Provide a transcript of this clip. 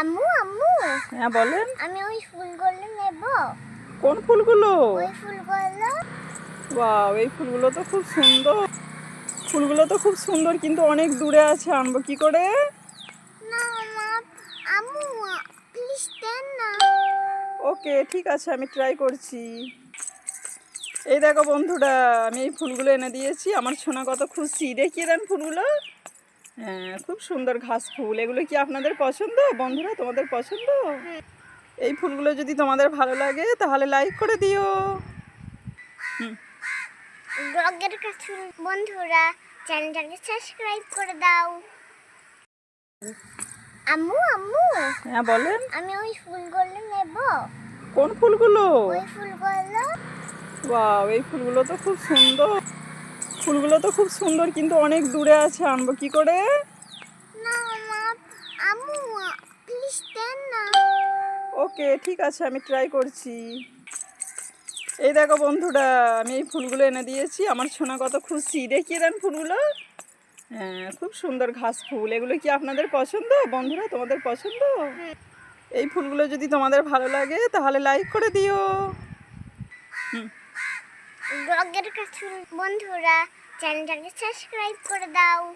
আম্মু আম্মু হ্যাঁ বলেন। আমি ওই ফুলগুলো নেব। কোন ফুলগুলো? ওই ফুলগুলো। ওয়াও, এই ফুলগুলো তো খুব সুন্দর। ফুলগুলো তো খুব সুন্দর, কিন্তু অনেক দূরে আছে, আনবো কি করে? না মা, আম্মু প্লিজ দেন না। ওকে, ঠিক আছে, আমি ট্রাই করছি। এই দেখো বন্ধুরা, আমি এই ফুলগুলো এনে দিয়েছি। আমার সোনা কত খুশি। দেখিয়ে দেন ফুলগুলো। হ্যাঁ, খুব সুন্দর ঘাস ফুল। এগুলো কি আপনাদের পছন্দ বন্ধুরা? তোমাদের পছন্দ? এই ফুলগুলো যদি তোমাদের ভালো লাগে তাহলে লাইক করে দিও। হুম। ব্লগের কাছে বন্ধুরা চ্যানেলটাকে সাবস্ক্রাইব করে দাও। আম্মু আম্মু হ্যাঁ বলেন। আমি ওই ফুলগুলো নেব। কোন ফুলগুলো? ওই ফুলগুলো। ওয়াও, এই ফুলগুলো তো খুব সুন্দর। ফুলগুলো তো খুব সুন্দর, কিন্তু অনেক দূরে আছে, আনবো কি করে? না মা, আম্মু প্লিজ দেন না। ওকে, ঠিক আছে, আমি ট্রাই করছি। এই দেখো বন্ধুরা, আমি এই ফুলগুলো এনে দিয়েছি। আমার সোনা কত খুশি। দেখিয়ে দেন ফুলগুলো। হ্যাঁ, খুব সুন্দর ঘাস ফুল। এগুলো কি আপনাদের পছন্দ বন্ধুরা? তোমাদের পছন্দ? এই ফুলগুলো যদি তোমাদের ভালো লাগে তাহলে লাইক করে দিও। হুম। ব্লগের কাছে বন্ধুরা চ্যানেলটাকে সাবস্ক্রাইব করে দাও।